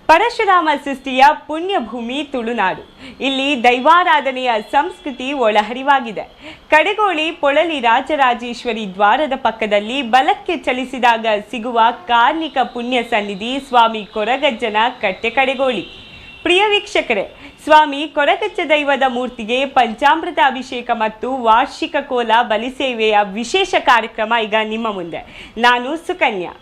ಪರಶುರಾಮ ಸೃಷ್ಟಿಯ ಪುಣ್ಯಭೂಮಿ ತುಳುನಾಡು. ಇಲ್ಲಿ ದೈವಾರಾಧನೆಯ ಸಂಸ್ಕೃತಿ ಒಳಹರಿವಾಗಿದೆ. ಕಡೆಗೋಳಿ ಪೊಳಲಿ ರಾಜರಾಜೇಶ್ವರಿ ದ್ವಾರದ ಪಕ್ಕದಲ್ಲಿ ಬಲಕ್ಕೆ ಚಲಿಸಿದಾಗ ಸಿಗುವ ಕಾರ್ಣಿಕ ಪುಣ್ಯ ಸನ್ನಿಧಿ ಸ್ವಾಮಿ ಕೊರಗಜ್ಜನ ಕಟ್ಟೆ ಕಡೆಗೋಳಿ. ಪ್ರಿಯ ವೀಕ್ಷಕರೇ, ಸ್ವಾಮಿ ಕೊರಗಜ್ಜ ದೈವದ ಮೂರ್ತಿಗೆ ಪಂಚಾಮೃತ ಅಭಿಷೇಕ ಮತ್ತು ವಾರ್ಷಿಕ ಕೋಲ ಬಲಿಸೇವೆಯ ವಿಶೇಷ ಕಾರ್ಯಕ್ರಮ ಈಗ ನಿಮ್ಮ ಮುಂದೆ. ನಾನು ಸುಕನ್ಯಾ.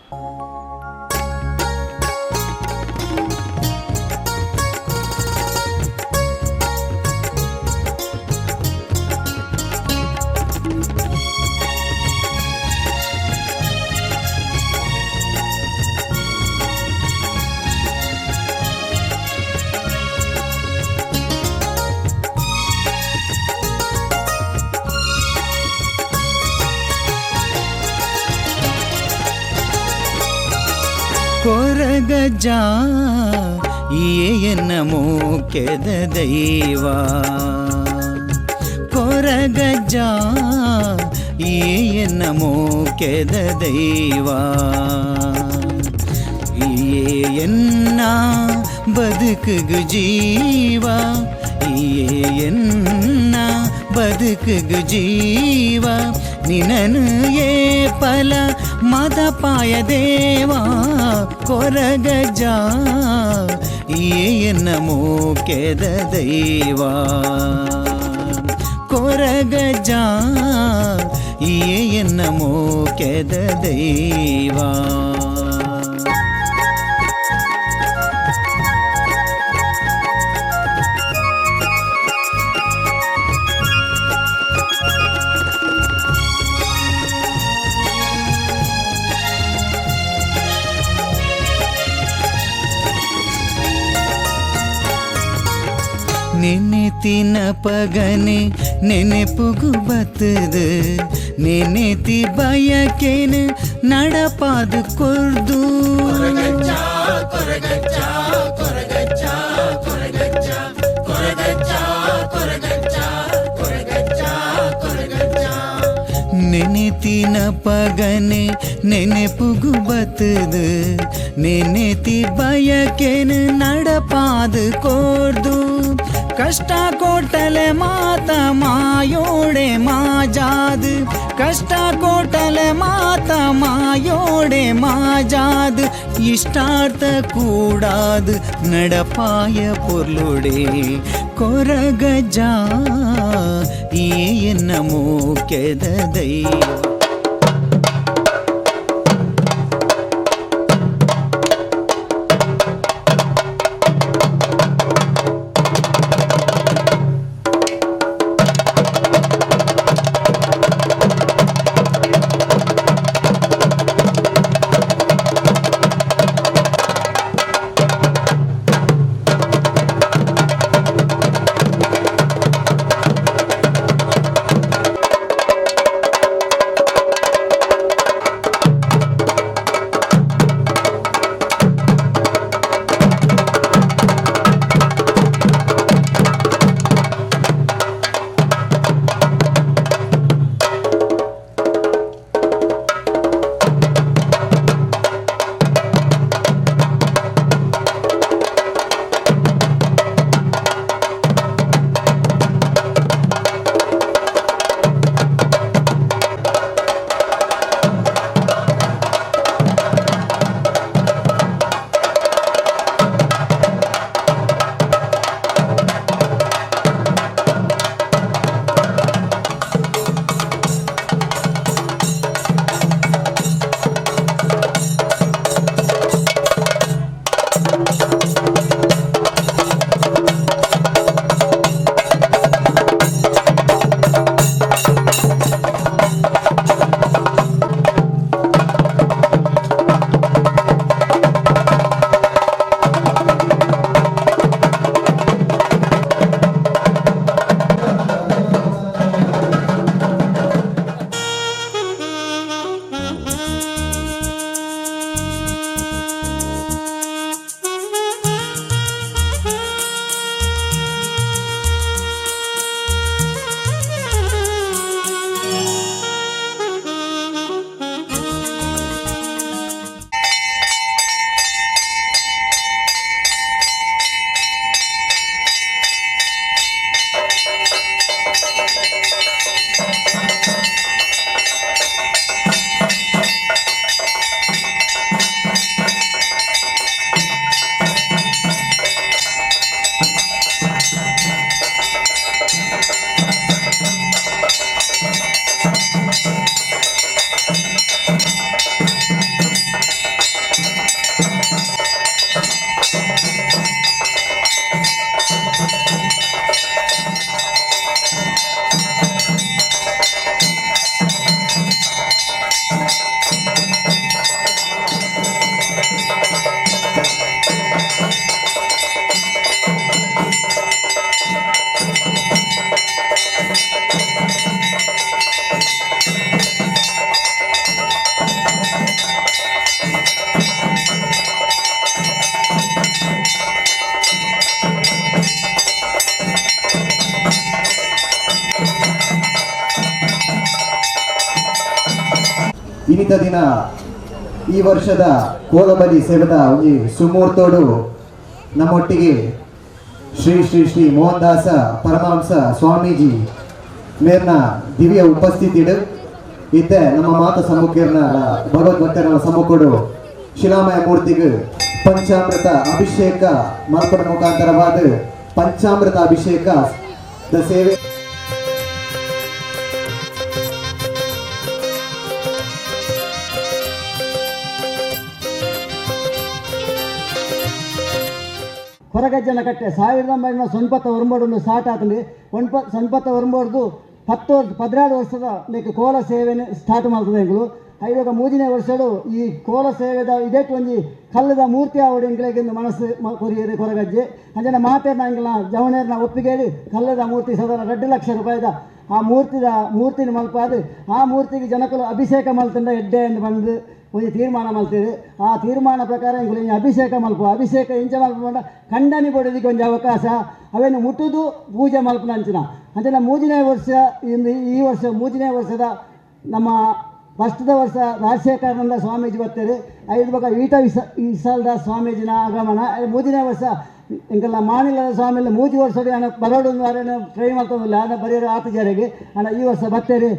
ಕೊರಗಜ್ಜ ಎನ್ನ ಮುಖ್ಯದ ದೈವ. ಕೊರಗಜ್ಜ ಎನ್ನ ಮುಖ್ಯದ ದೈವ. ಎನ್ನ ಬದುಕುಗು ಜೀವ. ಎನ್ನ ಬದುಕುಗು ಜೀವ. ನಿನನು ಏ ಫಲ ಮದಪಾಯ ದೇವಾ. ಕೊರಗಜ್ಜ ಎನ್ನ ಮುಖ್ಯದ ದೈವ. ಕೊರಗಜ್ಜ ಎನ್ನ ಮುಖ್ಯದ ದೈವ. ನೆನೆತಿನ ಪಗನೆ ನೆನೆಪುಗು ಬತ್ತದು. ನೆನೆತಿ ಬಯಕೇನು ನಡಪಾದು ಕೊರ್ದು. ನೆನೆತಿನ ಪಗನೆ ನೆನೆಪುಗು ಬತ್ತದು. ನೆನೆತಿ ಬಯಕೇನು ನಡಪಾದು ಕೊರ್ದು. ಕಷ್ಟ ಕೋಟಲೆ ಮಾತ ಮಾಯೋಡೆ ಮಾಜಾದ್. ಕಷ್ಟ ಕೋಟಲೆ ಮಾತ ಮಾಯೋಡೆ ಮಾಜಾದ್. ಇಷ್ಟಾರ್ಥ ಕೂಡಾದ್ ನಡಪಾಯ ಪೊರ್ಲುಡೆ. ಕೊರಗಜ್ಜ ಎನ್ನ ಮುಖ್ಯದ ದೈವ. ಇನ್ನಿತ ದಿನ ಈ ವರ್ಷದ ಕೋಲಬಲಿ ಸೇವೆದ ಒಂದು ಸುಮೂರ್ತೋಡು ನಮ್ಮೊಟ್ಟಿಗೆ ಶ್ರೀ ಶ್ರೀ ಶ್ರೀ ಮೋಹನ್ ದಾಸ ಪರಮಹಂಸ ಸ್ವಾಮೀಜಿ ಮೇರ್ನ ದಿವ್ಯ ಉಪಸ್ಥಿತಿಡು ಇತ್ತೆ ನಮ್ಮ ಮಾತ ಸಮ್ಮುಖರ್ನ ಭಗವದ್ಭಕ್ತರ ಸಮ್ಮುಖಡು ಶಿಲಾಮಯ ಮೂರ್ತಿಗೆ ಪಂಚಾಮೃತ ಅಭಿಷೇಕ ಮಲ್ಪಡ ಮುಖಾಂತರವಾದ ಪಂಚಾಮೃತ ಅಭಿಷೇಕ ಸೇವೆ ಹೊರಗಜ್ಜನ ಕಟ್ಟೆ 1990 ಸ್ಟಾರ್ಟ್ ಆತಂದು ಸೊನ್ಪತ್ತ ವರ್ಷದ್ದು 12 ವರ್ಷದ ಲೆಕ್ಕ ಕೋಲ ಸೇವೆ ಸ್ಟಾರ್ಟ್ ಮಾಡ್ತದೆ ಎಂಗಳು ಐವಾಗ 3ನೇ ವರ್ಷಡು ಈ ಕೋಲ ಸೇವೆದ ಇದೇಟ್ ಒಂಜಿ ಕಲ್ಲದ ಮೂರ್ತಿ ಆವಡು ಎಂಗ್ಲೆಗೆಂದು ಮನಸ್ಸು ಕೊರಿಯರೆ ಕೊರಗಜ್ಜೆ ಅಂಜನ ಮಾತೇರ್ನ ಎಂಗ್ಲ ಜವಣೇರ್ನ ಒಪ್ಪಿಗೆಡಿ ಕಲ್ಲದ ಮೂರ್ತಿ ಸಾಧಾರಣ 2 ಲಕ್ಷ ರೂಪಾಯಿದ ಆ ಮೂರ್ತಿನ ಮಲ್ಪಾದು ಆ ಮೂರ್ತಿಗೆ ಜನಕಲು ಅಭಿಷೇಕ ಮಲ್ತಂಡ ಎಡ್ಡೆ ಎಂದು ಬಂದು ಒಂದು ತೀರ್ಮಾನ ಮಲ್ತೇವೆ ಆ ತೀರ್ಮಾನ ಪ್ರಕಾರ ಇಂಗಳು ಅಭಿಷೇಕ ಅಭಿಷೇಕ ಇಂಚ ಮಲ್ಪಂಡ ಖಂಡನೆ ಕೊಡೋದಕ್ಕೆ ಒಂದು ಅವಕಾಶ ಅವೇನು ಮುಟ್ಟುದು ಪೂಜೆ ಮಲ್ಪನ ಅಂಚಿನ ಅಂಚನ 3ನೇ ವರ್ಷ ಈ ವರ್ಷ 3ನೇ ವರ್ಷದ ನಮ್ಮ ಫಸ್ಟ್ದ ವರ್ಷ ರಾಜಶೇಖರಾನಂದ ಸ್ವಾಮೀಜಿ ಬರ್ತಾರೆ 5 ಬಗ ವಿಶಾಲದ ಸ್ವಾಮೀಜಿನ ಆಗಮನ 3ನೇ ವರ್ಷ ಇಂಕಲ್ಲ ಮಾನಿಲದ ಸ್ವಾಮಿಯಲ್ಲಿ 3 ವರ್ಷ ಬರೋಡು ಟ್ರೈ ಮಾಡ್ತಂದಿಲ್ಲ ಅನ್ನ ಬರೆಯೋರು ಆತ ಜಾರಿಗೆ ಅಣ್ಣ ಈ ವರ್ಷ ಬರ್ತೇರಿ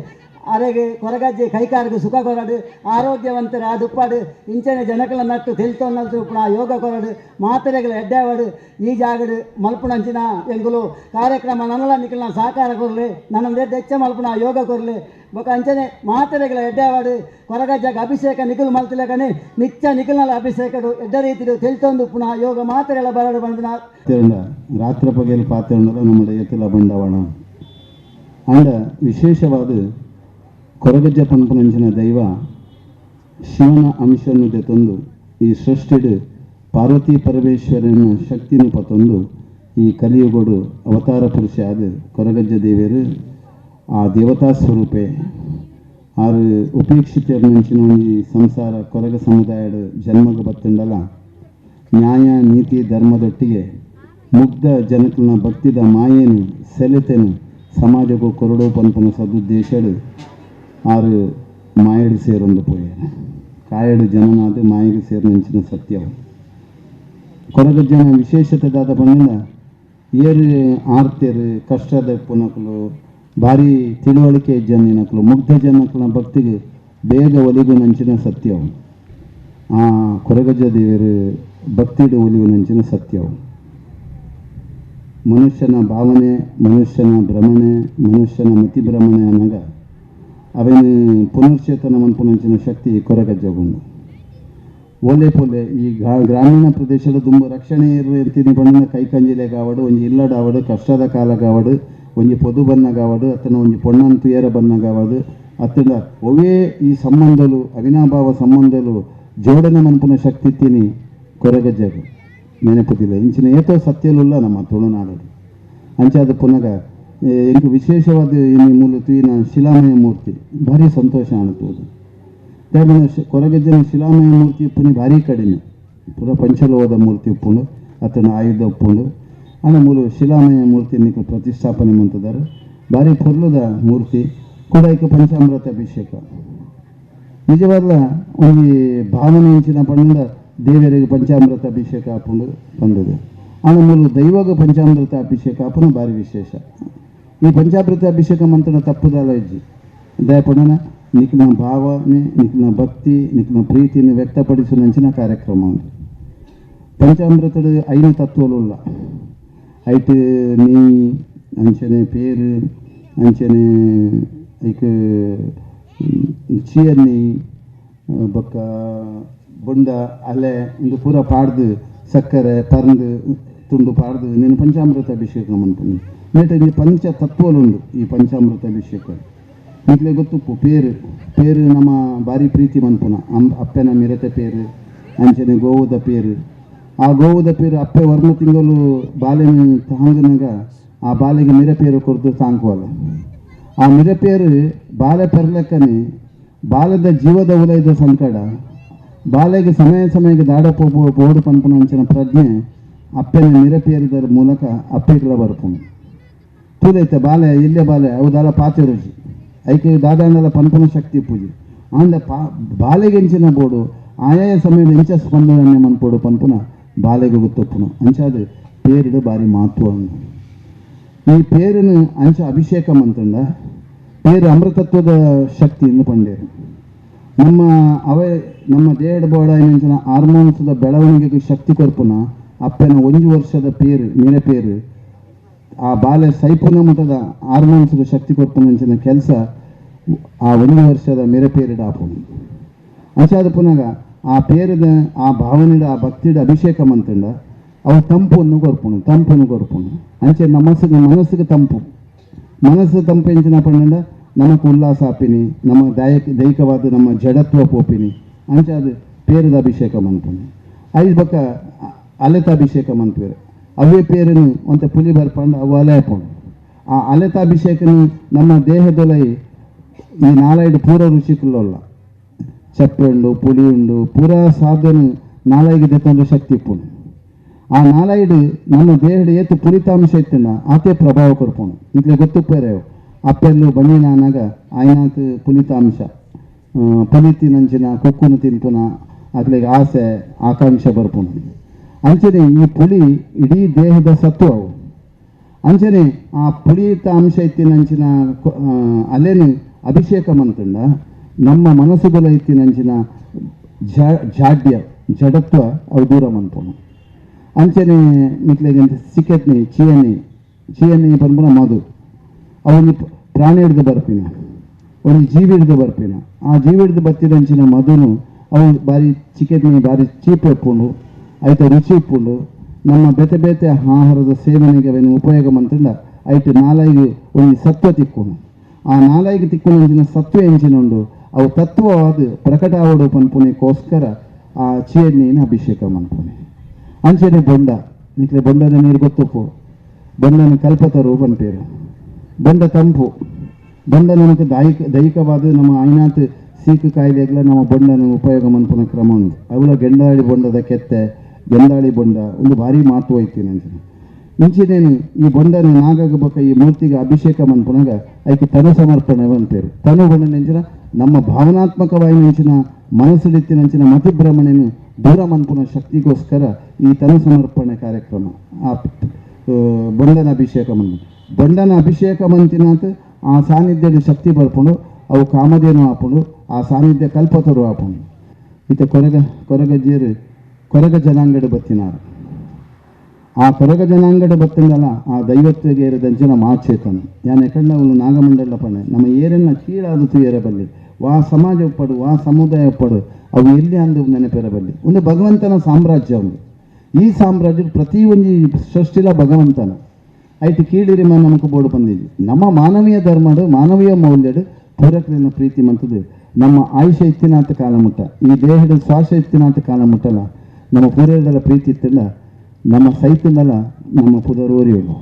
ಅರೆಗೆ ಕೊರಗಜ್ಜೆ ಕೈಕಾರಿಗೆ ಸುಖ ಕೊರಡು ಆರೋಗ್ಯವಂತರ ದುಪ್ಪಾಡು ಇಂಚನೆ ಜನಗಳ ನಟ್ಟು ತೆಲ್ತೊನ್ನಲ್ತು ಪುಣ ಯೋಗ ಕೊರಡು ಮಾತ್ರೆಗಳ ಎಡ್ಡಾವಡು ಈ ಜಾಗಡು ಮಲ್ಪುಣಂಚಿನ ಎಂಗುಲು ಕಾರ್ಯಕ್ರಮ ನನ್ನಲ್ಲ ನಿಖಿಲ್ನ ಸಹಕಾರ ಕೊರಲಿ ನನ್ನದೇ ಹೆಚ್ಚ ಮಲ್ಪುಣ ಯೋಗ ಕೊರಲಿ ಬೊಕ ಅಂಚನೆ ಮಾತ್ರೆಗಳ ಎಡ್ಡಾವಡು ಕೊರಗಜ್ಜಾಗ ಅಭಿಷೇಕ ನಿಖಿಲ್ ಮಲ್ತಿಲ್ಲ ಕಣಿ ನಿಚ್ಚ ನಿಖಿಲ್ನಲ್ಲ ಅಭಿಷೇಕಡು ಎಡ್ಡ ರೀತಿಡು ತೆಲ್ತೊಂದು ಪುನಃ ಯೋಗ ಮಾತ್ರೆಗಳ ಬರಡು ಬಂದಿನ ರಾತ್ರಿ ಪಗೆಯಲ್ಲಿ ಪಾತ್ರೆ ನಮ್ಮ ಎತ್ತಿಲ ಬಂಡವಾಳ ಅಂಡ ವಿಶೇಷವಾದ ಕೊರಗಜ್ಜ ಪಂಪನಂಚಿನ ದೈವ ಶಿವನ ಅಂಶವನ್ನು ತೆತ್ತೊಂದು ಈ ಸೃಷ್ಟಿಡು ಪಾರ್ವತಿ ಪರಮೇಶ್ವರನ ಶಕ್ತಿಯನ್ನು ಪತ್ತೊಂದು ಈ ಕಲಿಯುಗೋಡು ಅವತಾರ ಪುರುಷ ಆದ ಕೊರಗಜ್ಜ ದೇವಿಯರು ಆ ದೇವತಾ ಸ್ವರೂಪೆ ಆರು ಉಪೇಕ್ಷಿತ ನಂಚಿನ ಒಂದು ಸಂಸಾರ ಕೊರಗ ಸಮುದಾಯದ ಜನ್ಮಕ್ಕೆ ಬತ್ತಂಡಲ್ಲ ನ್ಯಾಯ ನೀತಿ ಧರ್ಮದೊಟ್ಟಿಗೆ ಮುಗ್ಧ ಜನಕನ ಭಕ್ತಿದ ಮಾಯೇನು ಸೆಲೆತೆನು ಸಮಾಜಕ್ಕೂ ಕೊರಡು ಪಂಪನ ಸದುದ್ದೇಶಡು ಆರು ಮಾಯಡು ಸೇರೊಂದು ಪೋಯ ಕಾಯಡು ಜನನಾದ ಮಾಯಿಗೆ ಸೇರಿನಂಚಿನ ಸತ್ಯವು ಕೊರಗಜ್ಜನ ವಿಶೇಷತೆದಾದ ಬಂದಿಂದ ಏರು ಆರ್ತೆರು ಕಷ್ಟದ ಪುನಕಲು ಭಾರಿ ತಿಳುವಳಿಕೆ ಜನಿನಕಲು ಮುಗ್ಧ ಜನಕನ ಭಕ್ತಿಗೆ ಬೇಗ ಒಲಿಗು ನಂಚಿನ ಸತ್ಯವು ಆ ಕೊರಗಜ್ಜ ದೇವರು ಭಕ್ತಿಡು ಒಲಿವು ನಂಚಿನ ಸತ್ಯವು ಮನುಷ್ಯನ ಭಾವನೆ ಮನುಷ್ಯನ ಭ್ರಮಣೆ ಮನುಷ್ಯನ ಮತಿಭ್ರಮಣೆ ಅನ್ನಗ ಅವನು ಪುನಶ್ಚೇತನ ಮನ್ಪುನಂಚಿನ ಶಕ್ತಿ ಕೊರಗಜ್ಜಗುಂಡು ಓಲೆ ಪೋಲೆ ಈ ಗ್ರಾಮೀಣ ಪ್ರದೇಶದ ತುಂಬ ರಕ್ಷಣೆ ಇರ್ತೀನಿ ಬಣ್ಣ ಕೈಕಂಜಿಲೆಗಾವಡು ಒಂಜಿ ಇಲ್ಲಡಾವಡು ಕಷ್ಟದ ಕಾಲಗಾವಡು ಒಂಜಿ ಪೊದು ಬನ್ನಗಾವಡು ಅತ್ತನ ಒಂಜಿ ಪೊಣ್ಣನ ತುಯರ ಬನ್ನಗಾವಡು ಅತ್ತನ ಒವೇ ಈ ಸಂಬಂಧಲು ಅವಿನಾಭಾವ ಸಂಬಂಧಲು ಜೋಡಣೆ ಮನ್ಪುನ ಶಕ್ತಿ ತಿನಿ ಕೊರಗಜ್ಜಗು ನೆನಪುದಿಲ್ಲ ಇಂಚಿನ ಏತೋ ಸತ್ಯಲುಲ್ಲ ನಮ್ಮ ತುಳುನಾಡು ಅಂಚಾದ ಪುನಗ ಎಂಕ ವಿಶೇಷವಾದ ಇನ್ನು ಮೂಲ ತುಯಿನ ಶಿಲಾಮಯ ಮೂರ್ತಿ ಭಾರಿ ಸಂತೋಷ ಅನ್ಬೋದು त्यामुळे ಕೊರಗಜ್ಜನ ಶಿಲಾಮಯ ಮೂರ್ತಿ ಉಪ್ಪುನಿ ಭಾರಿ ಕಡಿಮೆ ಪೂರ ಪಂಚಲೋಹದ ಮೂರ್ತಿ ಉಪ್ಪುಂಡು ಅತನ ಆಯುಧ ಉಪ್ಪುಂಡು ಅಣ್ಣ ಮೂಲ ಶಿಲಾಮಯ ಮೂರ್ತಿ ನಿಖಲು ಪ್ರತಿಷ್ಠಾಪನೆ ಮಂತದಾರು ಭಾರಿ ಪೊರ್ಲದ ಮೂರ್ತಿ ಕೂಡ ಈಗ ಪಂಚಾಮೃತ ಅಭಿಷೇಕ ನಿಜವಾದ ಒಂದು ಭಾವನೆ ಇಂಚಿನ ಪಂಡ ದೇವರಿಗೆ ಪಂಚಾಮೃತ ಅಭಿಷೇಕ ಹಾಕೊಂಡು ಬಂದಿದೆ ಅಣ್ಣ ಮೂಲ ದೈವಗ ಪಂಚಾಮೃತ ಅಭಿಷೇಕ ಹಾಪನು ಭಾರಿ ವಿಶೇಷ ಈ ಪಂಚಾಮೃತ ಅಭಿಷೇಕ ಮಂತ್ರನ ತಪ್ಪುದಲ್ಲ ಇಜ್ಜಿ ದಯಪಡೋಣ ನಿಕ್ನ ಭಾವನೆ ನಿಕ್ನ ಭಕ್ತಿ ನಿಕ್ನ ಪ್ರೀತಿಯನ್ನು ವ್ಯಕ್ತಪಡಿಸುವ ನಂಚಿನ ಕಾರ್ಯಕ್ರಮ ಉಂಟು. ಪಂಚಾಮೃತದ 5 ತತ್ವలుಲ್ಲ ಐಟ್ ನೀ ಅಂಚನೆ ಪೇರು ಅಂಚನೆ ಐಕ್ ಚೀಯರ್ನಿ ಬೊಕ್ಕ ಬೊಂಡ ಅಲೆ ಒಂದು ಪೂರ ಪಾಡ್ದು ಸಕ್ಕರೆ ಪರಂದು ತುಂಡು ಪಾಡ್ದು ನೀನು ಪಂಚಾಮೃತ ಅಭಿಷೇಕ ಮಾಡ್ತೀನಿ ಮೇಟ ಇಲ್ಲಿ ಪಂಚ ತತ್ವಲುಂಡು ಈ ಪಂಚಾಮೃತ ಅಭಿಷೇಕ ಈಗಲೇ ಗೊತ್ತುಪ್ಪು ಪೇರು ನಮ್ಮ ಭಾರಿ ಪ್ರೀತಿ ಮನ್ಪುನ ಅಪ್ಪೆನ ಮಿರತೆ ಪೇರು ಅಂಚನೆ ಗೋವುದ ಪೇರು ಆ ಗೋವುದ ಪೇರು ಅಪ್ಪೆ ವರ್ಮ ತಿಂಗಳು ಬಾಲೆನ ಹಾಂಗನಾಗ ಆ ಬಾಲೆಗೆ ಮಿರಪೇರು ಕೊರ್ದು ಸಾಂಕುವಲ್ಲ ಆ ಮಿರಪೇರು ಬಾಲೆ ಪರ್ಲೆಕ್ಕನೆ ಬಾಲದ ಜೀವದ ಉಲಯದ ಸಂಕಟ ಬಾಲೆಗೆ ಸಮಯಕ್ಕೆ ದಾಡ ಬೋಡು ಪನ್ಪುನಂಚಿನ ಪ್ರಜ್ಞೆ ಅಪ್ಪೆನ ಮಿರಪೇರಿದರ ಮೂಲಕ ಅಪ್ಪೆಗಳ ಬರ್ಪುನು ತೂದೈತೆ ಬಾಲೆ ಇಲ್ಲೇ ಬಾಲೆ ಅವುದಾಲ ಪಾತೆ ರುಚಿ ಐಕೆ ದಾದಾಂಡಲ ಪನ್ಪುನ ಶಕ್ತಿ ಪೂಜೆ ಅಂದ ಬಾಲೆಗೆಂಚಿನ ಬೋಡು ಆಯಾಯ ಸಮಯದ ಇಂಚ ಸ್ಪಂದನೆ ಮನ್ಪೋಡು ಪನ್ಪುನ ಬಾಲೆಗೆ ಗೊತ್ತೊಪ್ಪುನು ಅಂಚಾದ ಪೇರಿಡು ಬಾರಿ ಮಹತ್ವ ಈ ಪೇರಿನ ಅಂಚ ಅಭಿಷೇಕ ಮಂತಂಡ ಪೇರು ಅಮೃತತ್ವದ ಶಕ್ತಿಯನ್ನು ಪಂಡೇರು ನಮ್ಮ ದೇಹದ ಬೋಡ ಇಂಚಿನ ಹಾರ್ಮೋನ್ಸ್ದ ಬೆಳವಣಿಗೆಗೆ ಶಕ್ತಿ ಕೊರ್ಪುನ ಅಪ್ಪನ 1 ವರ್ಷದ ಪೇರು ಮಿರಪೇರು ಆ ಬಾಲೆ ಸೈಪುನ ಮಟ್ಟದ ಹಾರ್ಮೋನ್ಸ್ಗೆ ಶಕ್ತಿ ಕೊರ್ಪುನಂಚಿನ ಕೆಲಸ ಆ 1 ವರ್ಷದ ಮಿರಪೇರಿಡ ಆಪುನು ಅಂಚಾದ ಪುನಗ ಆ ಪೇರದ ಆ ಭಾವನೆದ ಆ ಭಕ್ತಿದ ಅಭಿಷೇಕ ಮಂತಂಡ ಅವು ತಂಪನ್ನು ಕೊರ್ಪುನು ಅಂಚೆ ಮನಸ್ಸಿಗೆ ತಂಪು ಮನಸ್ಸು ತಂಪು ಎಂಚಿನ ಪಂಡ ನಮಕ್ ಉಲ್ಲಾಸ ಆಪಿನಿ ನಮ್ಮ ದೈಹಿಕವಾದ ನಮ್ಮ ಜಡತ್ವ ಪೋಪಿನಿ ಅಂಚಾದ ಪೇರದ ಅಭಿಷೇಕ ಮನ್ಪುನು ಐದು ಬಕ್ಕ ಅಲೆತ ಅಭಿಷೇಕ ಮನ್ಪೇರು ಅವೇ ಪೇರನ್ನು ಒಂತ ಪುಲಿ ಬರ್ಪಂಡು ಅವು ಅಲೆಯಪುಂಡು ಆ ಅಲೆತ ಅಭಿಷೇಕನು ನಮ್ಮ ದೇಹದೊಲೈ ಈ 4 ಪೂರ ರುಚಿಕುಲ್ಲ ಚಪ್ಪೆ ಉಂಡು ಪುಳಿ ಉಂಡು ಪೂರ ಸಾಧನ 4 ದೆತ್ತೊಂದು ಶಕ್ತಿ ಇಪ್ಪುಂಡು ಆ 4 ನಮ್ಮ ದೇಹದ ಏತು ಪುಲಿತಾಂಶ ಇತ್ತಿನ ಆತೆ ಪ್ರಭಾವ ಕೊರ್ಪುಂಡು ಈಗಲೇ ಗೊತ್ತುಪ್ಪೇರೇವು ಅಪ್ಪೆಲ್ಲು ಬಣ್ಣಿನಾಗ ಆಯ್ನಾಕ್ ಪುಲಿತಾಂಶ ಪುಲಿತಿನಂಚಿನ ಕೊಕ್ಕುನು ತಿನ್ಪುನ ಅದ್ಲಿಗೆ ಆಸೆ ಆಕಾಂಕ್ಷೆ ಬರ್ಪುಂಡು ಅಂಚನೆ ಈ ಪುಲಿ ಇಡೀ ದೇಹದ ಸತ್ವ ಅವು ಅಂಚನೆ ಆ ಪುಳಿತ ಅಂಶ ಇತ್ತಿನಂಚಿನ ಅಲೆನು ಅಭಿಷೇಕ ಮಂತಂಡ ನಮ್ಮ ಮನಸ್ಸುಗಳ ಇತ್ತಿನಂಚಿನ ಜಾಡ್ಯ ಜಡತ್ವ ಅವು ದೂರ ಮನ್ಪುನು ಅಂಚನೆ ನಿಕ್ಲೆಗೆ ಸಿಕ್ಕತ್ನಿ ಚೀಯನ್ನಿ ಬಂದ್ಬಿಡ ಮಧು ಅವನು ಪ್ರಾಣಿ ಹಿಡಿದು ಬರ್ಪಿನ ಒಂದು ಜೀವಿ ಹಿಡಿದು ಬರ್ಪಿನ ಆ ಜೀವಿ ಹಿಡಿದು ಬತ್ತಿದಂಚಿನ ಮಧುನು ಅವು ಬಾರಿ ಚಿಕ್ಕತ್ನಿ ಬಾರಿ ಚೀಪ್ ಇಪ್ಪುಂಡು ಐತ ರುಚಿ ಇಪ್ಪುಂಡು ನಮ್ಮ ಬೇತೆ ಆಹಾರದ ಸೇವನೆಗೆ ಅವೇನು ಉಪಯೋಗ ಮಂತಂಡ ಐಟು 4 ಒಂದು ಸತ್ವ ತಿಕ್ಕೊಂಡು ಆ 4 ತಿಕ್ಕೊಂಡಂಚಿನ ಸತ್ವ ಎಂಚಿನುಂಡು ಅವು ತತ್ವವಾದ ಪ್ರಕಟ ಆವಡು ಪನ್ಪುನೆಗೋಸ್ಕರ ಆ ಚೀಯನ್ನಿನ ಅಭಿಷೇಕ ಮನ್ಪುನೆ ಅಂಚನೆ ಬೊಂಡ ನಿಕ್ಲೆ ಬೊಂಡದ ನೀರು ಗೊತ್ತುಪ್ಪು ಬೊಂಡನ ಕಲ್ಪತರು ಪನ್ಪೇರು ಬೊಂಡ ತಂಪು ಬೊಂಡ ನಮಗೆ ದೈಹಿಕವಾದ ನಮ್ಮ ಐನಾತ್ ಸೀಕು ಕಾಯಿಲೆಗಳ ನಮ್ಮ ಬೊಂಡನ ಉಪಯೋಗ ಮನ್ಪುನ ಕ್ರಮ ಉಂಟು ಅವಳ ಗೆಂಡಾಳಿ ಬೊಂಡದ ಕೆತ್ತೆ ಗೆಂದಾಳಿ ಬೊಂಡ ಒಂದು ಭಾರಿ ಮಹತ್ವ ಐತಿ ನಂಚಿನ ಇಂಚಿನೇನು ಈ ಬೊಂಡನ ನಾಗಬಕ ಈ ಮೂರ್ತಿಗೆ ಅಭಿಷೇಕ ಮನ್ಪುನಾಗ ಐಕೆ ತನು ಸಮರ್ಪಣೆ ಪೇರು ತನು ಬೊಂಡ ನೆಂಚಿನ ನಮ್ಮ ಭಾವನಾತ್ಮಕವಾಗಿ ನೆಂಚಿನ ಮನಸ್ಸುಡಿತ್ತಿನಂಚಿನ ಮತಿಭ್ರಮಣೆನು ದೂರ ಮನ್ಪುನ ಶಕ್ತಿಗೋಸ್ಕರ ಈ ತನು ಸಮರ್ಪಣೆ ಕಾರ್ಯಕ್ರಮ ಆ ಬೊಂಡನ ಅಭಿಷೇಕ ಬೊಂಡನ ಅಭಿಷೇಕ ಮಂತಿನಾತ್ ಆ ಸಾನ್ನಿಧ್ಯದ ಶಕ್ತಿ ಬರ್ಪುಂಡು ಅವು ಕಾಮಧೇನು ಆಪುಂಡು ಆ ಸಾನ್ನಿಧ್ಯ ಕಲ್ಪತರು ಆಪುಂಡು ಇತ ಕೊರಗಜ್ಜಿಯರು ಕೊರಗ ಜನಾಂಗಡ ಬತ್ತಿನಾರು ಆ ಕೊರಗ ಜನಾಂಗಡ ಬತ್ತಿಂದಲ್ಲ ಆ ದೈವತ್ವಗೆ ಏರಿದಂಚಿನ ಮಾಚೇತನ ಯಾನ್ ಎಕಂಡ ಅವನು ನಾಗಮಂಡಲ ಪಣೆ ನಮ್ಮ ಏರೆಲ್ಲ ಕೀಳಾದತು ಏರಬಲ್ಲಿ ವಾ ಸಮಾಜ ಒಪ್ಪಡು ವಾ ಸಮುದಾಯ ಒಪ್ಪಡು ಅವು ಎಲ್ಲಿ ಅಂದು ನೆನಪಿರಬಲ್ಲಿ ಒಂದು ಭಗವಂತನ ಸಾಮ್ರಾಜ್ಯ ಒಂದು ಈ ಸಾಮ್ರಾಜ್ಯ ಪ್ರತಿಯೊಂದು ಸೃಷ್ಟಿಲ ಭಗವಂತನ ಐಟು ಕೀಳಿರಿಮ ನಮకు ಬೋಡು ಬಂದಿದ್ವಿ ನಮ್ಮ ಮಾನವೀಯ ಧರ್ಮಡು ಮಾನವೀಯ ಮೌಲ್ಯಡು ಪೂರಕರಿನ ಪ್ರೀತಿ ಮಂತದ್ದು ನಮ್ಮ ಆಯುಷ ಇತ್ತಿನಾಥ ಕಾಲ ಮುಟ್ಟ ಈ ದೇಹದ ಶ್ವಾಸ ಇತ್ತಿನಾಥ ಕಾಲ ಮುಟ್ಟಲ್ಲ ನಮ್ಮ ಪೂರ್ವಜರ ಪ್ರೀತಿ ಇತ್ತಿಲ್ಲ ನಮ್ಮ ಸೈತಿಂದಲ್ಲ ನಮ್ಮ ಪುದರೋರಿಯರು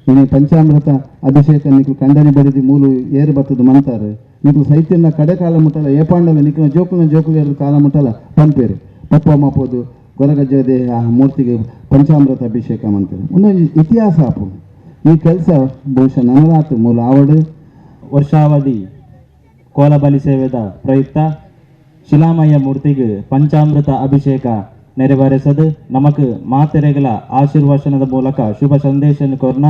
ಇನ್ನು ಪಂಚಾಮೃತ ಅಭಿಷೇಕ ನಿಕ್ಲು ಕಂಡನೆ ಬಡಿದಿ ಮೂಲು ಏರು ಬತ್ತದ ಮಂತಾರೆ ನಿಕ್ಲು ಸೈತಿನ ಕಡೆ ಕಾಲ ಮುಟ್ಟಲ್ಲ ಏಪಾಂಡಲ ನಿಕ್ಲ ಜೋಕುಲ ಏರು ಕಾಲ ಮುಟ್ಟಲ್ಲ ಪಂಪೇರು ಪಪ್ಪ ಮಪ್ಪೋದು ಕೊರಗಜ್ಜ ದೇಹ ಮೂರ್ತಿಗೆ ಪಂಚಾಮೃತ ಅಭಿಷೇಕ ಮಂತಾರೆ ಒಂದೊಂದು ಇತಿಹಾಸ ಆಪು ಈ ಕೆಲಸ ಬಹುಶಃ ನನಗಾತು ಮೂಲ ಆವಡು ವರ್ಷಾವಧಿ ಕೋಲಬಲಿ ಸೇವೆದ ಪ್ರಯುಕ್ತ ಶಿಲಾಮಯ ಮೂರ್ತಿಗೆ ಪಂಚಾಮೃತ ಅಭಿಷೇಕ ನೆರವೇರಿಸದು ನಮಕ್ ಮಾತೆರೆಗಳ ಆಶೀರ್ವಚನದ ಮೂಲಕ ಶುಭ ಸಂದೇಶ ಕೊರ್ನ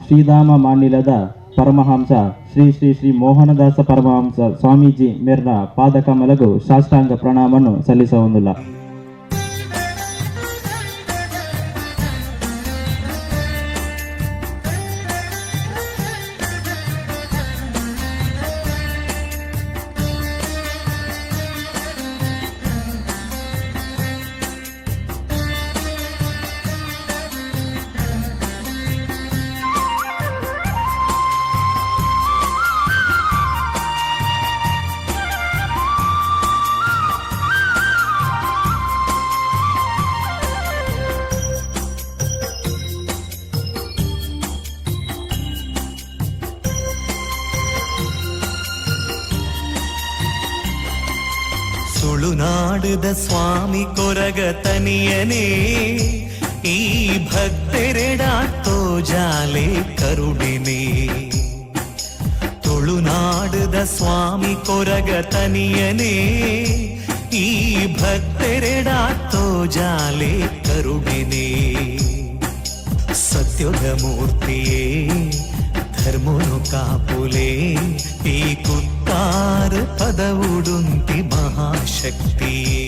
ಶ್ರೀಧಾಮ ಮಾನಿಲದ ಪರಮಹಂಸ ಶ್ರೀ ಶ್ರೀ ಶ್ರೀ ಮೋಹನದಾಸ ಪರಮಹಂಸ ಸ್ವಾಮೀಜಿ ಮೇರ್ನ ಪಾದಕಮಲಗೂ ಸಾಷ್ಟಾಂಗ ಪ್ರಣಾಮವನ್ನು ಸಲ್ಲಿಸವುದಿಲ್ಲ. ತುಳುನಾಡದ ಸ್ವಾಮಿ ಕೊರಗ ತನಿಯನೇ ಈ ಭಕ್ತರೆಡಾತೋ ಜಾಲೆ ಕರುಡಿನೇ. ತುಳುನಾಡದ ಸ್ವಾಮಿ ಕೊರಗ ತನಿಯನೇ ಈ ಭಕ್ತರೆಡಾತೋ ಜಾಲೆ ಕರುಡಿನೇ. ಸತ್ಯದ ಮೂರ್ತಿಯೇ ಧರ್ಮನು ಕಾಪುಲೆ ಈ ಕುತ್ತಾರ ಪದವುಡುಂತಿ ಮಹಾಶಕ್ತಿಯೇ.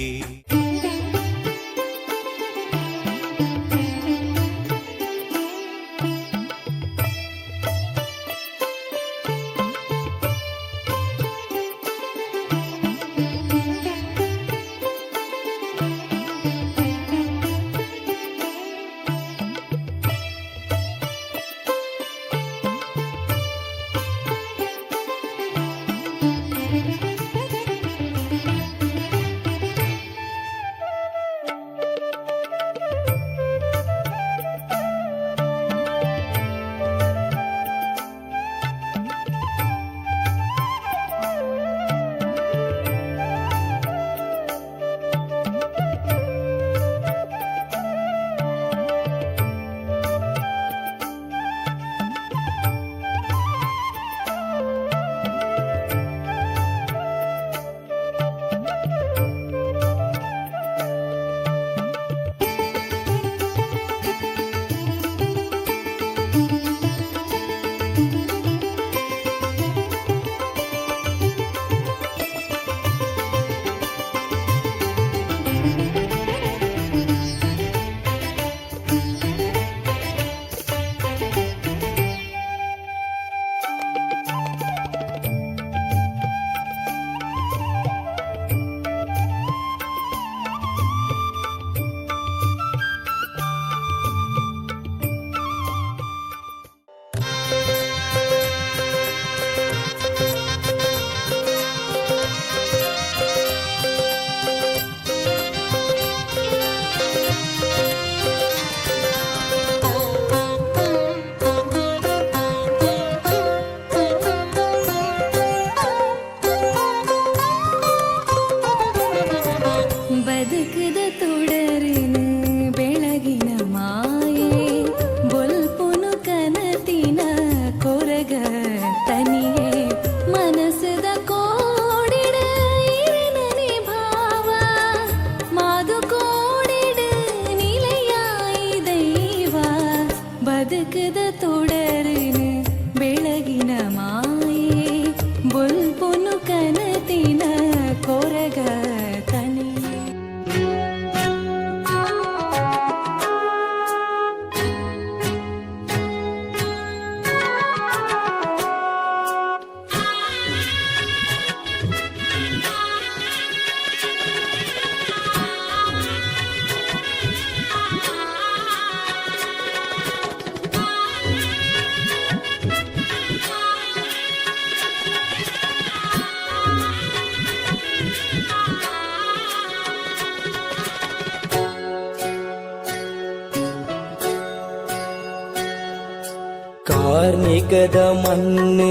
ಕಾರ್ಣಿಕದ ಮಣ್ಣು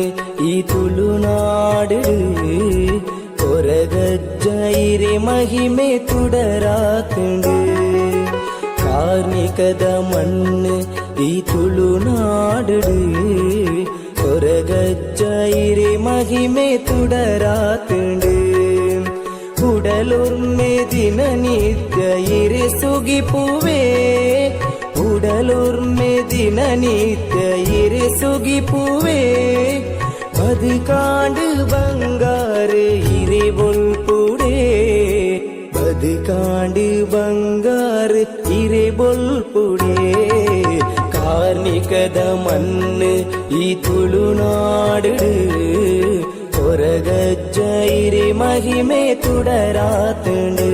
ಈ ತುಳುನಾಡು ಕೊರಗಜ್ಜ ಇರೆ ಮಹಿಮೆ ತುಡರಾತುಂಡು. ಕಾರ್ಣಿಕದ ಮಣ್ಣು ಈ ತುಳುನಾಡು ಕೊರಗಜ್ಜ ಇರೆ ಮಹಿಮೆ ತುಡರಾತುಂಡು. ಉಡಲೊರ್ಮೆ ದಿನ ನಿತ್ಯ ಇರೆ ಸುಗಿಪುವೆ, ಉಡಲೊರ್ಮೆ ದಿನ ನಿತ್ಯ ಇರೆ சுகிப்புவே பதுகாண்டு பங்காறு இறைபொல்புடே பதுகாண்டு பங்காறு ಇರೆಬೊಲ್ಪುಡೆ ಕಾರ್ಣಿಕದ ಮಣ್ಣು ಈ ತುಳುನಾಡು ಹೊರಗಜ್ಜ ಇರೆ ಮಹಿಮೆ ತುಡರಾತುಂಡು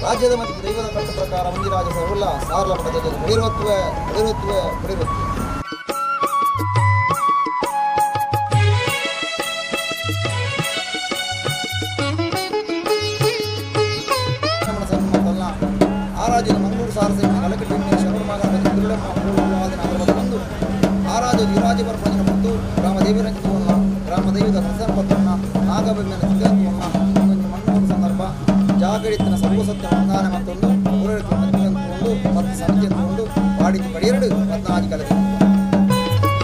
ರಾಜ್ಯದ ಮತ್ತು ದೈವದ ಕಟ್ಟ ಪ್ರಕಾರ ಮಂದಿರಾಜ ಸರ್ವಲ್ಲ ಸಾರಲ ಪಡೆದ ಪಡಿರುತ್ತವೆ ಆ ರಾಜ್ಯದ ಮಂಗಳೂರು ಸಾರಸೈನ ಕಲಕಟ್ಟೆ ಶರಣ ಆ ರಾಜ್ಯದ ಯುವರಾಜ ಪರಪಂಜನ ಮತ್ತು ಗ್ರಾಮದೇವಿರಂಜಿತವನ್ನ ಗ್ರಾಮದೈವದ ಪ್ರಸನ್ನಪತ್ರನ್ನ ನಾಗಬೆಮ್ಮೆನ ಸಿದ್ಧಾಂತವನ್ನ ಮಣ್ಣೂರು ಸಂದರ್ಭ ಜಾಗಡಿತನ ಸರ್ವಸತ್ಯ ಮಂದಾನ ಮತ್ತೊಂದು ಒಂದು ಮತ್ತು ಸಮಿತಿ ಒಂದು ಪಾಡಿತು ಪಡಿಯರಡು 14 ಕಲದ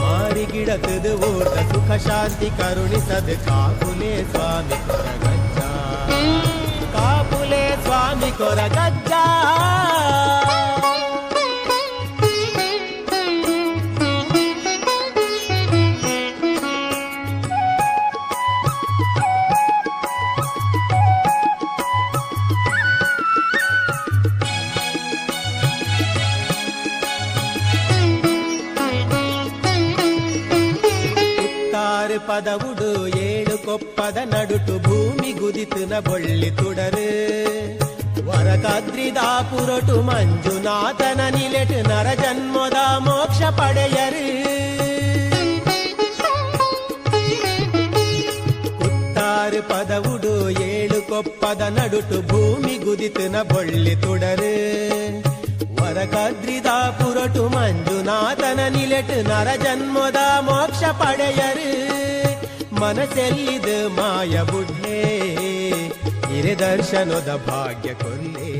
ಮಾರಿಗಿಡತದು ಓಟ ಸುಖ ಶಾಂತಿ ಕರುಣಿಸದ ಕಾಪುಲೆ ಸ್ವಾಮಿ ಕೊರಗಜ್ಜ ಕಾಪುಲೆ ಸ್ವಾಮಿ ಕೊರಗಜ್ಜ ಪದವುಡು ಏಳು ಕೊಪ್ಪದ ನಡುಟು ಭೂಮಿ ಗುದಿತುನ ಬೊಳ್ಳಿ ತುಡರು ವರಕಾದ್ರಿದ ಪುರಟು ಮಂಜುನಾಥನ ನಿಲೆಟು ನರ ಜನ್ಮದ ಮೋಕ್ಷ ಪಡೆಯರು ಉತ್ತಾರು ಪದವುಡು ಏಳು ಕೊಪ್ಪದ ನಡುಟು ಭೂಮಿ ಗುದಿತುನ ಬೊಳ್ಳಿ ತುಡರು ವರಕಾದ್ರಿದ ಪುರಟು ಮಂಜುನಾಥನ ನಿಲೆಟು ನರ ಜನ್ಮದ ಮೋಕ್ಷ ಪಡೆಯರು ಮನಸೆಲ್ಲಿದ ಮಾಯ ಬುಡ್ಲೆ ಹಿರೆ ದರ್ಶನದ ಭಾಗ್ಯ ಕೊಲ್ಲೆ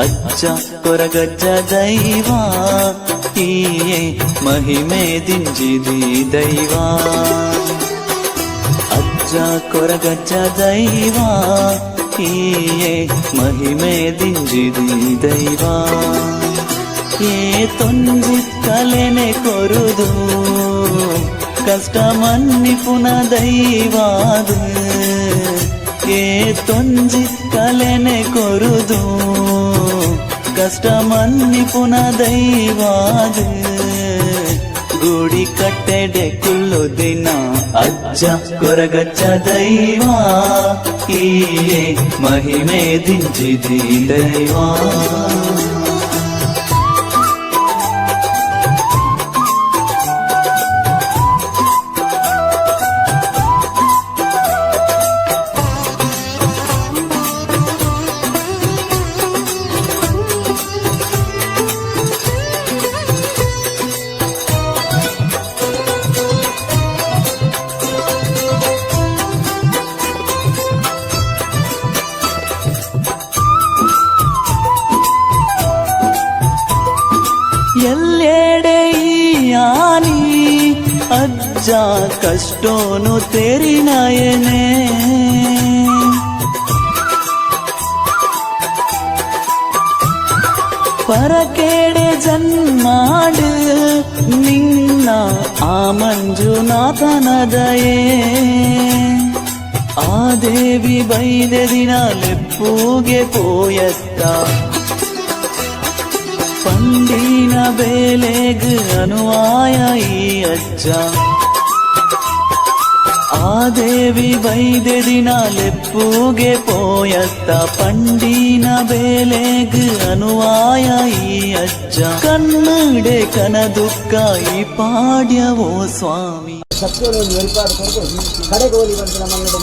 ಅಜ್ಜ ಕೊರಗಜ್ಜ ದೈವ ಈಯೆ ಮಹಿಮೆ ದಿಂಜಿದಿ ದೈವ ಅಜ್ಜ ಕೊರಗಜ್ಜ ದೈವ ಈಯೆ ಮಹಿಮೆ ದಿಂಜಿದಿ ದೈವ ಏ ತೊಂಜಿ ಕಲೆನೆ ಕೊರುದು ಕಷ್ಟ ಮನ್ನಿಪುನ ದೈವಾದು ಏ ತೊಂಜಿ ಕಲೆನೆ ಕೊರುದು ಕಷ್ಟ ಮನ್ನಿಪುನ ದೈವಾದ ಗುಡಿ ಕಟ್ಟೆಡೆ ಕುಲ್ಲು ದಿನ ಅಜ್ಜ ಕೊರಗಜ್ಜ ದೈವ ಈಯೆ ಮಹಿಮೆ ದಿಂಜಿದಿ ದೈವ ಎಲ್ಲೆಡೆ ಯಾನಿ ಅಜ್ಜ ಕಷ್ಟೋನು ತೆರಿ ನಯನೆ ಪರಕೇಡೆ ಜನ್ಮಾಡು ನಿನ್ನ ಆ ಮಂಜುನಾಥನ ದಯೆ ಆ ದೇವಿ ಬೈದೆ ದಿನ ಲೆಪ್ಪುಗೆ ಪೋಯತ್ತ ಪಂಡಿನ ಬೇಲೆಗ್ ಅನುವಾಯ ಈ ಅಜ್ಜ ಆ ದೇವಿ ಬೈದೆ ದಿನ ಲೆಪ್ಪುಗೆ ಪೋಯತ್ತ ಪಂಡಿನ ಬೇಲೆಗ್ ಅನುವಾಯ ಈ ಅಜ್ಜ ಕನ್ನಡೆ ಕನ ದುಃಖ ಈ ಪಾಡ್ಯವೋ ಸ್ವಾಮಿ ಸತ್ಯವನ್ನು ಏರ್ಪಾಡುಕೊಂಡು ಕಡೆಗೆ ಹೋಗಿ ಬಂದ ನಮ್ಮನ್ನು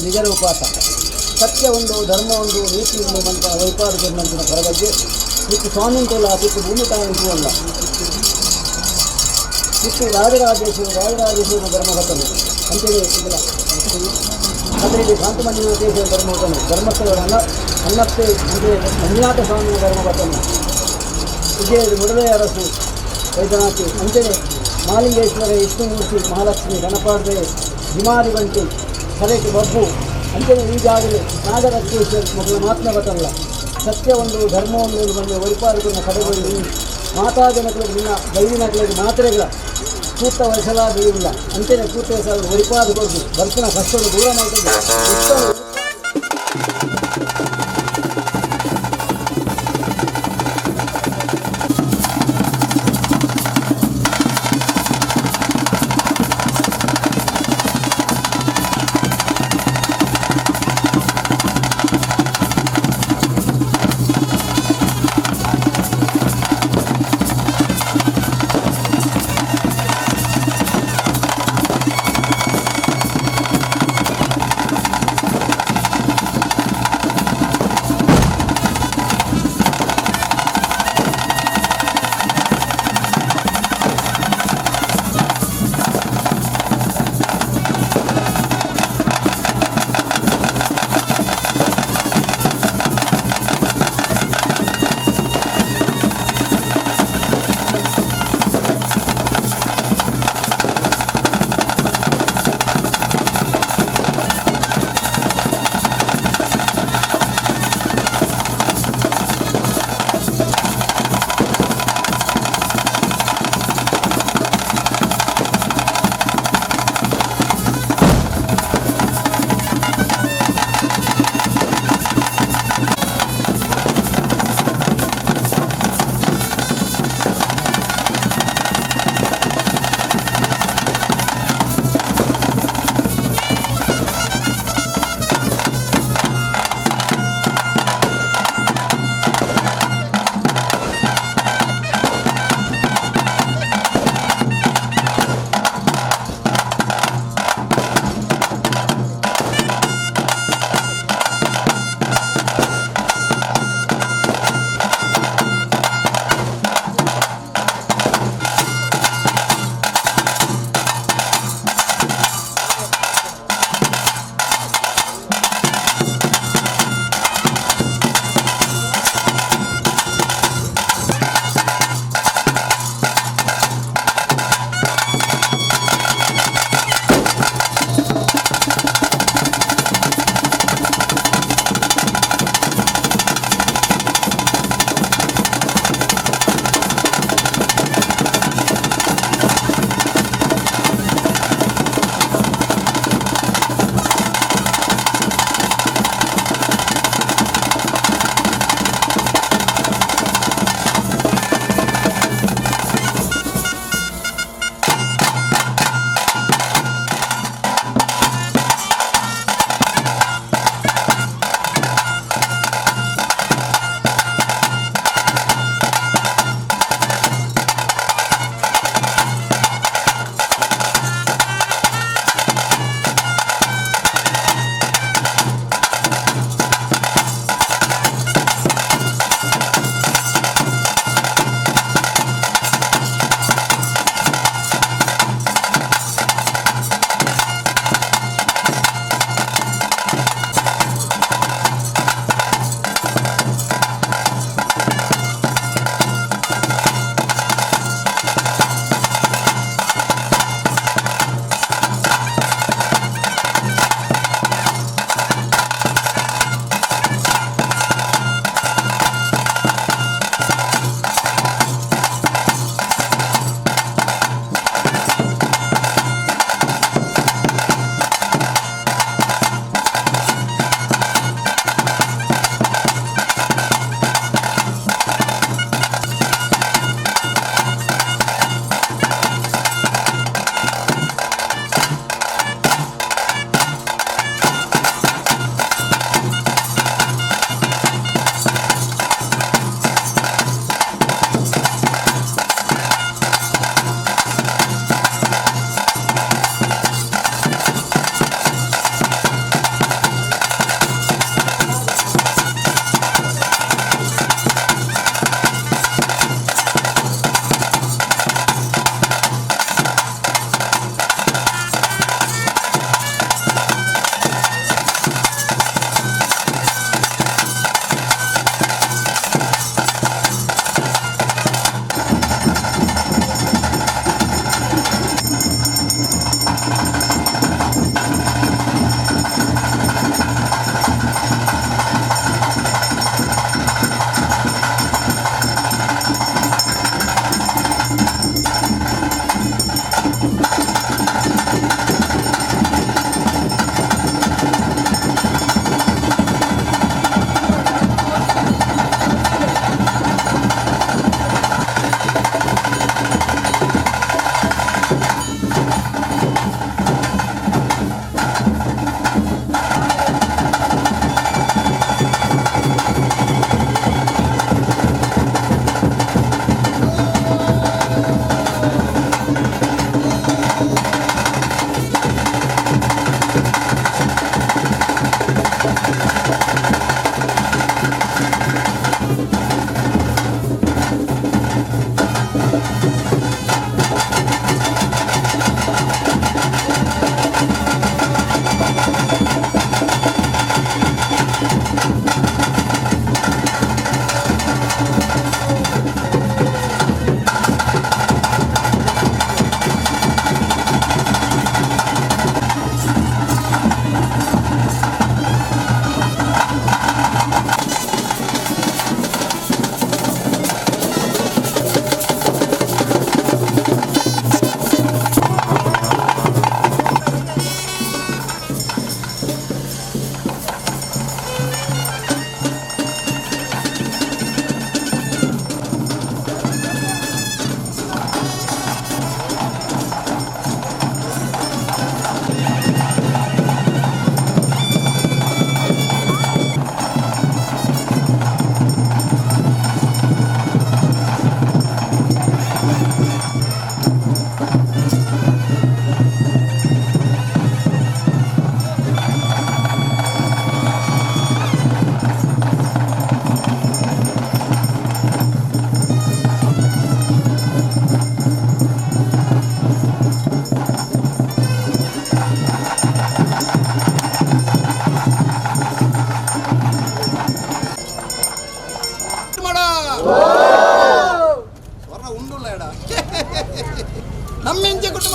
ನಿಜ ರೂಪಾತ ಸತ್ಯ ಒಂದು ಧರ್ಮ ಒಂದು ನೀತಿ ಒಂದು ಮಂತ ವೈಪಾಡುಕೊಂಡಂತಿನ ಹೊರಗಜ್ಜೆ ಇತ್ತು ಸ್ವಾಮಿಂಟಲ್ಲ ಇತ್ತು ಭೂಮಿ ತಾಯಿಗೂ ಅಲ್ಲ ಇತ್ತು ರಾಜರಾಜೇಶ್ವರ ಧರ್ಮಘಟನೆ ಅಂತೇಳಿ ಇಲ್ಲ ಅದರಲ್ಲಿ ಕಾಂತಮಂಜುನಾಥೇಶ್ವರ ಧರ್ಮಘಟನೆ ಧರ್ಮಸ್ಥಳದ ಅನ್ನಪ್ಪೆ ಅಂದರೆ ಮಂಜುನಾಥ ಸ್ವಾಮಿಯ ಧರ್ಮಘಟನೆ ವಿಜಯ ಮುಡಲೆ ಅರಸು ವೈದ್ಯನಾಥಿ ಅಂತೇಳಿ ಮಾಲಿಂಗೇಶ್ವರ ವಿಷ್ಣುಮೂರ್ತಿ ಮಹಾಲಕ್ಷ್ಮಿ ಗಣಪಾರ್ದೆ ಹಿಮಾರಿ ಬಂಟಿ ಸರೇಕೆ ಬಬ್ಬು ಅಂತೇಳಿ ಈ ಜಾಗದಲ್ಲಿ ನಾಗರತ್ನೇಶ್ವರ ಮಕ್ಕಳ ಮಾತನ್ನ ಗೊತ್ತಲ್ಲ ಸತ್ಯ ಒಂದು ಧರ್ಮ ಒಂದು ಬಂದು ವೈಪಾರಿಕನ ಕಡೆಗಳಲ್ಲಿ ಮಾತಾಜನಗಳಿಗೆ ನಿನ್ನ ದೈವಿನಗಳಿಗೆ ಮಾತ್ರೆಗಳ ಸೂಕ್ತ ವಹಿಸಲಾಗಿಲ್ಲ ಅಂತೇಳಿ ಸೂಕ್ತ ವಹಿಸಲಾದ ವೈಪಾರಿಕೊಂಡು ಬರ್ತಿನ ಕಷ್ಟವನ್ನು ದೂರ ಮಾಡ್ಕೊಂಡು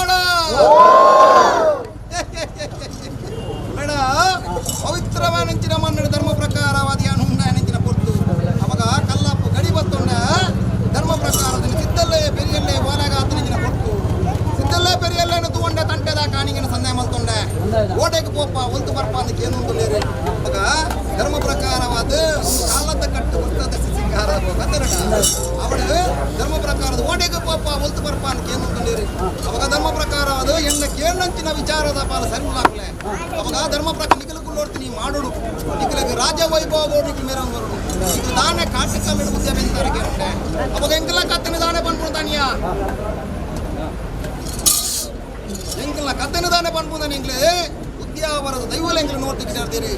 ಬೇಡ ಬೇಡ ಪವಿತ್ರವಾನೆಂಚಿನ ಮನ್ನಡ ಧರ್ಮ ಪ್ರಕಾರವಾದಿಯ ಹುಂಡಾನೆಂಚಿನ ಪೊರ್ತು ಅವಾಗ ಕಲ್ಲಪ್ಪು ಗಡಿ ಬತ್ತೊಂಡ ಧರ್ಮ ಪ್ರಕಾರದ ಸಿದ್ದಲ್ಲೇ ಪೆರಿಯಲ್ಲೇ ಓಲಾಗಾತನೆಂಚಿನ ಪೊರ್ತು ಸಿದ್ದಲ್ಲೇ ಪೆರಿಯಲ್ಲೇ ತಗೊಂಡೆ ತಂಟೆದ ಕಾಣಿಗಿನ ಸಂದೇಹ ಮಲ್ತೊಂಡೆ ಓಟೆಗೆ ಪೋಪ ಒಲ್ತು ಬರ್ಪ ಅಂತ ಕೇಂದ್ರೇರಿ ಅವಾಗ ಧರ್ಮ ಪ್ರಕಾರವಾದ ಕಾಲದ ಕಟ್ಟು ಹುಟ್ಟದ ಸಿಂಗಾರದ ಕತ್ತರಣ ಅವಳು ಧರ್ಮ ಪ್ರಕಾರದ ಓಟೆಗೆ ಪೋಪ ಒಲ್ತು ಬರ್ಪ ಅಂತ ಕೇಂದ್ರೇರಿ ಅವಾಗ ಧರ್ಮ ಪ್ರಕಾರವಾದ ಎಣ್ಣ ಕೇಳಂಚಿನ ವಿಚಾರದ ಪಾಲ ಸರಿಲಾಗ್ಲೆ ಅವಾಗ ಧರ್ಮ ಪ್ರಕಾರ ನಿಖಲಕ್ಕೂ ನೋಡ್ತೀನಿ ಮಾಡೋಡು ನಿಖಲಿಗೆ ರಾಜ ವೈಭವ ನಿಖಲ್ ಮೇರ ಬರೋಡು ನಿಖಲ್ ದಾನೆ ಕಾಟಕ ಮಿಡುಗುದ್ದೆ ಬೆಂತಾರಿಗೆ ಉಂಟೆ ಅವಾಗ ಎಂಕಲ ಕತ್ತನೆ ದಾನೆ ಬಂದ್ಬಿಡ್ತಾನಿಯ ಎಂಕಲ ಕತ್ತನೆ ದಾನೆ ಬಂದ್ಬಿಡ್ತಾನೆ ಎಂಗ್ಲೆ ಉದ್ಯಾವರದ ದೈವಲ ಎಂಗ್ಲು ನೋಡ್ತಿಕ್ಕೆ ಸೇರ್ತೀರಿ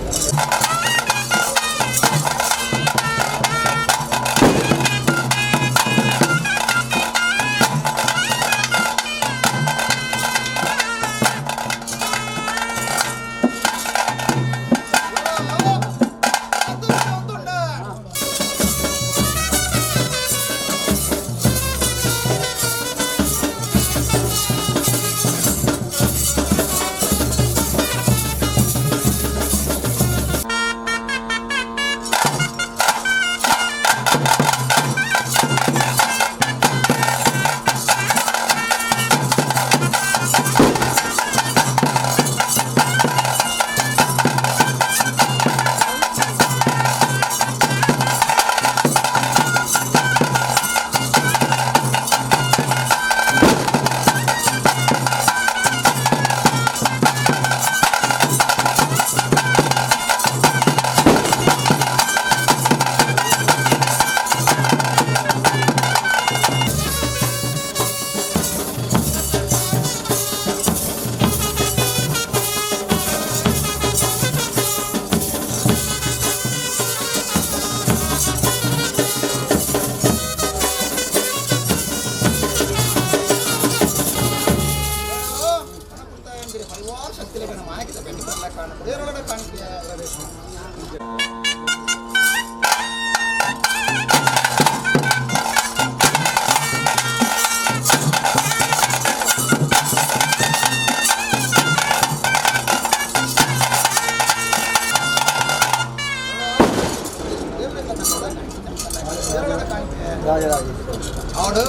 ಅವಳು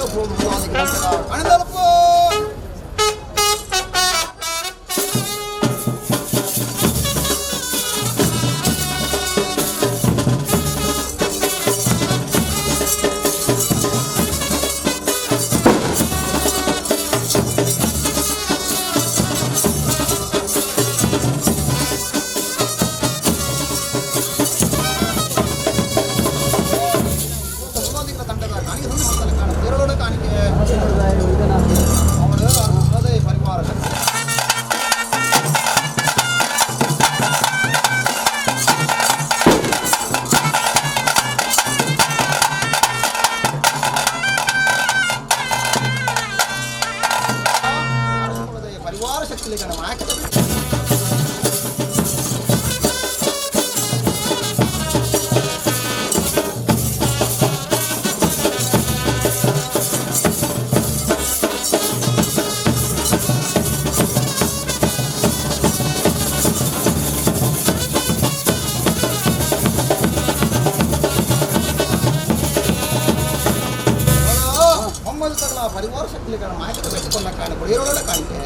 ಅಣದಲ್ಪು ಪರಿವಾರ ಶಕ್ತಿ ಪರಿವಾರ ಶಕ್ತಿ ಮಾಹಿತಿ ಬೆಟ್ಟಕೊಂಡ ಕಾಣ ಕೊಡಿರೋಳ ಕಾಣಿಕೆ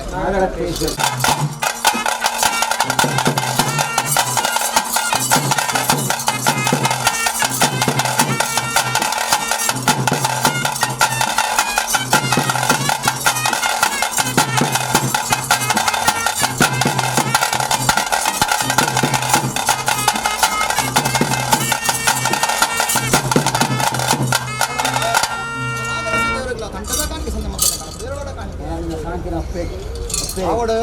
ಅವಡು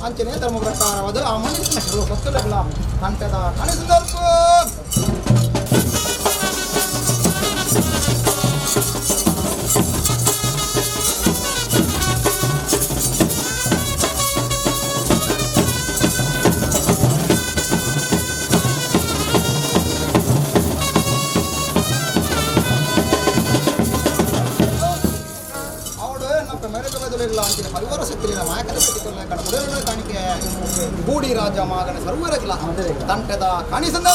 ಅಂಚನೆ ಧರ್ಮ ಪ್ರಕಾರವಾದ ಆ ಮನುಷ್ಯನ ಸತ್ತಲೆಗಳ ಕಂಠದ ಕಣಿಸಿದರ್ಪು ಅವಡು ನಮ್ಮ ಮೇರೆ ಅಂಚಿನ ಪರಿವಾರ ಶಕ್ತಿಯ ಮಾಯಕದ ಮುಡಿಯ ಕಾಣಿಕೆ ಗೂಡಿ ರಾಜ ಮಗನ ಸರ್ವರಗಿಲ್ಲ ತಂಟದ ಕಾಣಿಸಂದ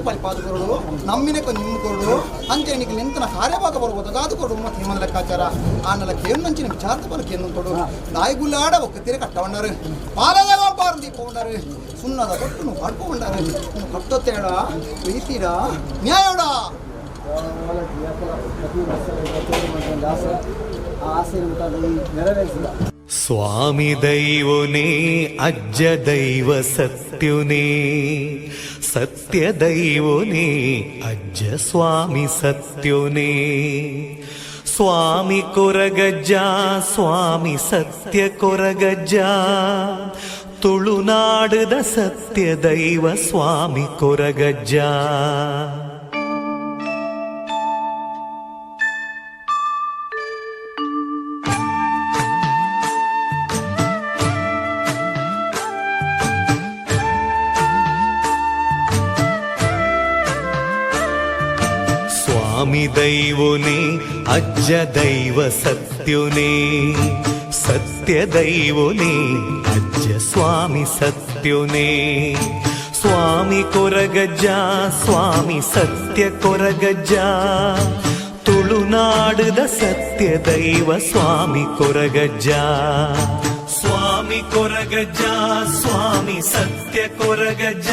ಪರಿಪಾದಕರು ನಮ್ಮಿನಕ್ಕೆ ನಿಮ್ಮ ಕೊರಡು ಅಂಚೆ ನಿಮಗೆ ನಿಂತನ ಕಾರ್ಯಭಾಗ ಬರ್ಬೋದು ಗಾದು ಕೊಡು ಮತ್ತು ನಿಮ್ಮ ಲೆಕ್ಕಾಚಾರ ಆ ನೆಲಕ್ಕೆ ಏನಂಚಿನ ವಿಚಾರದ ಬಲಕ್ಕೆ ಏನು ಕೊಡು ನಾಯಿಗುಲ್ಲಾಡ ಒಕ್ಕತ್ತಿರ ಕಟ್ಟಕೊಂಡರು ಪಾಲದ ಪಾರದಿ ಕೊಂಡರು ಸುಣ್ಣದ ಕೊಟ್ಟು ಪಡ್ಕೊಂಡರು ಕಟ್ಟೊತ್ತೇಡ ಪ್ರೀತಿಡ ನ್ಯಾಯಡ ಸ್ವಾಮಿ ದೈವನೇ ಅಜ್ಜ ದೈವ ಸತ್ಯುನೇ ಸತ್ಯ ದೈವನೇ ಅಜ್ಜ ಸ್ವಾಮಿ ಸತ್ಯುನೇ ಸ್ವಾಮಿ ಕೊರಗಜ್ಜ ಸ್ವಾಮಿ ಸತ್ಯ ಕೊರಗಜ್ಜ ತುಳುನಾಡದ ಸತ್ಯ ದೈವ ಸ್ವಾಮಿ ಕೊರಗಜ್ಜ ಸ್ವಾಮಿ ದೈವನೇ ಅಜ್ಜ ದೈವ ಸತ್ಯುನೇ ಸತ್ಯ ದೈವನೇ ಅಜ್ಜ ಸ್ವಾಮಿ ಸತ್ಯುನೇ ಸ್ವಾಮಿ ಕೊರಗಜ್ಜ ಸ್ವಾಮಿ ಸತ್ಯ ಕೊರಗಜ್ಜ ತುಳುನಾಡದ ಸತ್ಯ ದೈವ ಸ್ವಾಮಿ ಕೊರಗಜ್ಜ ಸ್ವಾಮಿ ಕೊರಗಜ್ಜ ಸ್ವಾಮಿ ಸತ್ಯ ಕೊರಗಜ್ಜ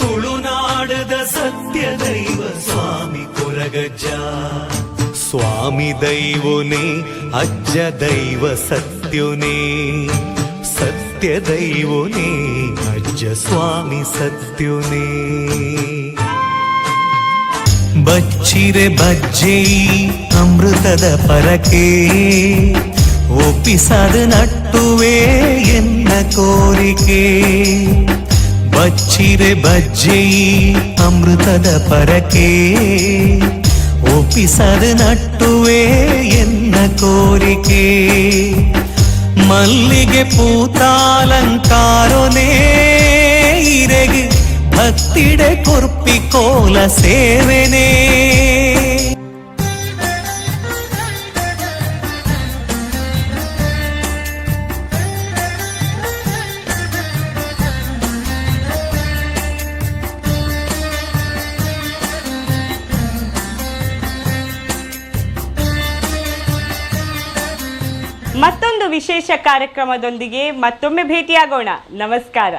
ತುಳುನಾಡದ ಸತ್ಯ ದೈವ ಸ್ವಾಮಿ ಕೊರಗಜ್ಜ ಸ್ವಾಮಿ ದೈವನೇ ಅಜ್ಜ ದೈವ ಸತ್ಯುನೇ ಸತ್ಯ ದೈವನೇ ಅಜ್ಜ ಸ್ವಾಮಿ ಸತ್ಯುನೇ ಬಚ್ಚಿರೆ ಬಜ್ಜೆ ಅಮೃತದ ಪರಕೆ ಒಪ್ಪಿಸದ ನಟ್ಟುವೆ ಎನ್ನ ಕೋರಿಕೆ ಬಚ್ಚಿರೆ ಬಜ್ಜೆ ಅಮೃತದ ಪರಕೆ ಒಪ್ಪಿಸದ ನಟ್ಟುವೆ ಎನ್ನ ಕೋರಿಕೆ ಮಲ್ಲಿಗೆ പൂത്താലങ്കാരൊനേ ഇരക് ഭക്തിയുടെ കൊർപ്പിക്കോല സേവനേ ಮತ್ತೊಂದು ವಿಶೇಷ ಕಾರ್ಯಕ್ರಮದೊಂದಿಗೆ ಮತ್ತೊಮ್ಮೆ ಭೇಟಿಯಾಗೋಣ. ನಮಸ್ಕಾರ.